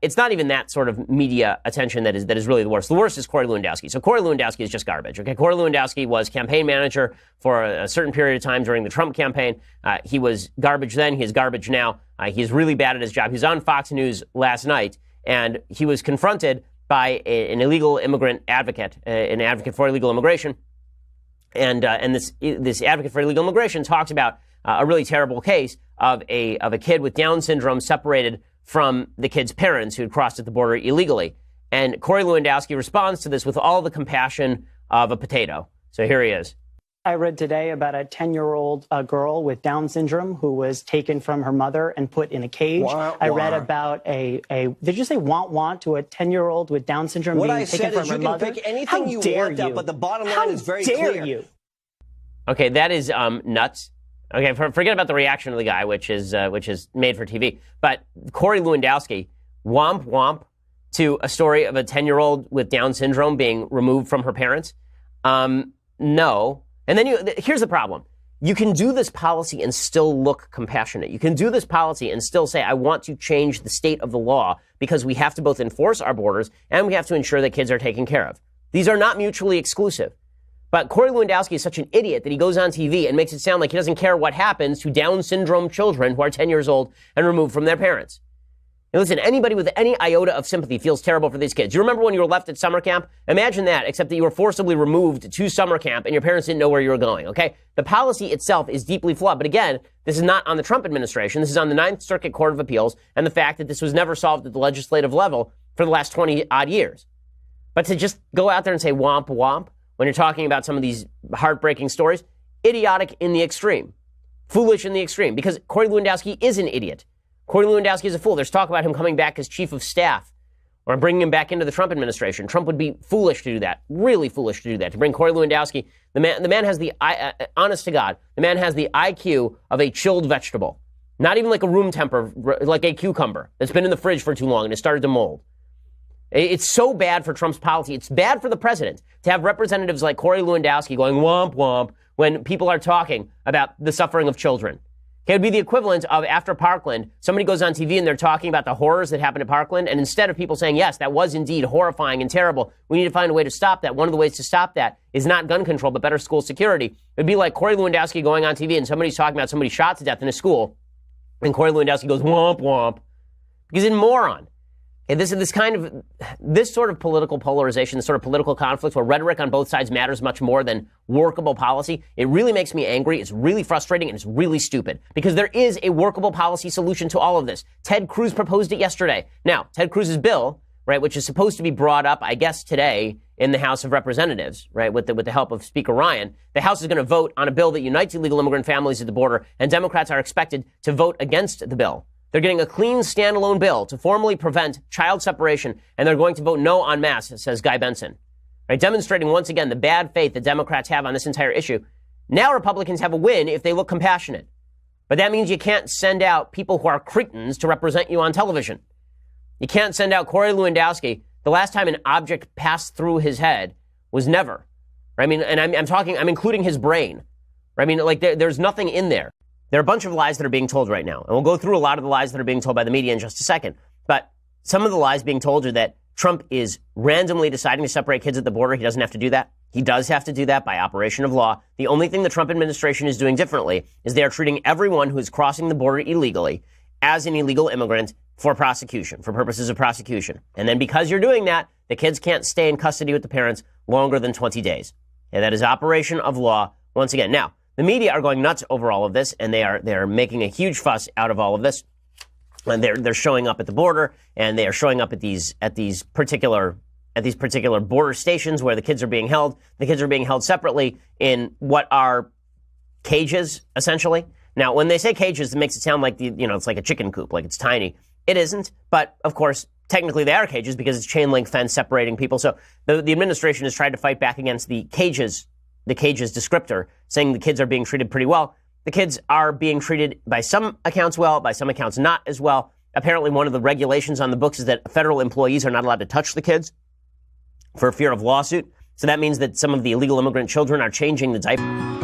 it's not even that sort of media attention that is really the worst. The worst is Corey Lewandowski. So Corey Lewandowski is just garbage. Okay, Corey Lewandowski was campaign manager for a certain period of time during the Trump campaign. He was garbage then. He is garbage now. He's really bad at his job. He was on Fox News last night, and he was confronted by an illegal immigrant advocate, an advocate for illegal immigration. And this advocate for illegal immigration talks about a really terrible case of a kid with Down syndrome separated from the kid's parents who had crossed at the border illegally. And Corey Lewandowski responds to this with all the compassion of a potato. So here he is. I read today about a 10-year-old girl with Down syndrome who was taken from her mother and put in a cage. I read about did you say want to a 10-year-old with Down syndrome being taken from her mother? What I said is you can pick anything you want out, but the bottom line is very clear. How dare you? Okay, that is nuts. Okay, forget about the reaction of the guy, which is made for TV. But Corey Lewandowski, womp to a story of a 10-year-old with Down syndrome being removed from her parents. No. And then here's the problem. You can do this policy and still look compassionate. You can do this policy and still say, I want to change the state of the law because we have to both enforce our borders and we have to ensure that kids are taken care of. These are not mutually exclusive. But Corey Lewandowski is such an idiot that he goes on TV and makes it sound like he doesn't care what happens to Down syndrome children who are 10 years old and removed from their parents. And listen, anybody with any iota of sympathy feels terrible for these kids. You remember when you were left at summer camp? Imagine that, except that you were forcibly removed to summer camp and your parents didn't know where you were going, okay? The policy itself is deeply flawed. But again, this is not on the Trump administration. This is on the Ninth Circuit Court of Appeals and the fact that this was never solved at the legislative level for the last 20-odd years. But to just go out there and say womp when you're talking about some of these heartbreaking stories, idiotic in the extreme, foolish in the extreme, because Corey Lewandowski is an idiot. Corey Lewandowski is a fool. There's talk about him coming back as chief of staff or bringing him back into the Trump administration. Trump would be foolish to do that, really foolish to do that, to bring Corey Lewandowski. The man has the, honest to God, the man has the IQ of a chilled vegetable, not even like a room temper, like a cucumber that's been in the fridge for too long and it started to mold. It's so bad for Trump's policy. It's bad for the president to have representatives like Corey Lewandowski going womp when people are talking about the suffering of children. It would be the equivalent of after Parkland, somebody goes on TV and they're talking about the horrors that happened at Parkland. And instead of people saying, yes, that was indeed horrifying and terrible, we need to find a way to stop that. One of the ways to stop that is not gun control, but better school security. It would be like Corey Lewandowski going on TV and somebody's talking about somebody shot to death in a school. And Corey Lewandowski goes womp because he's a moron. And this sort of political polarization, this sort of political conflict where rhetoric on both sides matters much more than workable policy, it really makes me angry. It's really frustrating and it's really stupid because there is a workable policy solution to all of this. Ted Cruz proposed it yesterday. Now, Ted Cruz's bill, right, which is supposed to be brought up, I guess, today in the House of Representatives, right, with the help of Speaker Ryan, the House is going to vote on a bill that unites illegal immigrant families at the border, and Democrats are expected to vote against the bill. They're getting a clean, standalone bill to formally prevent child separation, and they're going to vote no en masse, says Guy Benson. Right, demonstrating once again the bad faith that Democrats have on this entire issue. Now Republicans have a win if they look compassionate. But that means you can't send out people who are cretins to represent you on television. You can't send out Corey Lewandowski. The last time an object passed through his head was never. Right? I mean, and I'm including his brain. Right? I mean, like there's nothing in there. There are a bunch of lies that are being told right now. And we'll go through a lot of the lies that are being told by the media in just a second. But some of the lies being told are that Trump is randomly deciding to separate kids at the border. He doesn't have to do that. He does have to do that by operation of law. The only thing the Trump administration is doing differently is they are treating everyone who is crossing the border illegally as an illegal immigrant for prosecution, for purposes of prosecution. And then because you're doing that, the kids can't stay in custody with the parents longer than 20 days. And that is operation of law once again. Now, the media are going nuts over all of this, and they're making a huge fuss out of all of this. And they're showing up at the border, and they are showing up at these particular border stations where the kids are being held. The kids are being held separately in what are cages, essentially. Now, when they say cages, it makes it sound like it's like a chicken coop, like it's tiny. It isn't, but of course, technically they are cages because it's chain link fence separating people. So the administration has tried to fight back against the cages descriptor, saying the kids are being treated pretty well. The kids are being treated by some accounts well, by some accounts not as well. Apparently, one of the regulations on the books is that federal employees are not allowed to touch the kids for fear of lawsuit. So that means that some of the illegal immigrant children are changing the diaper.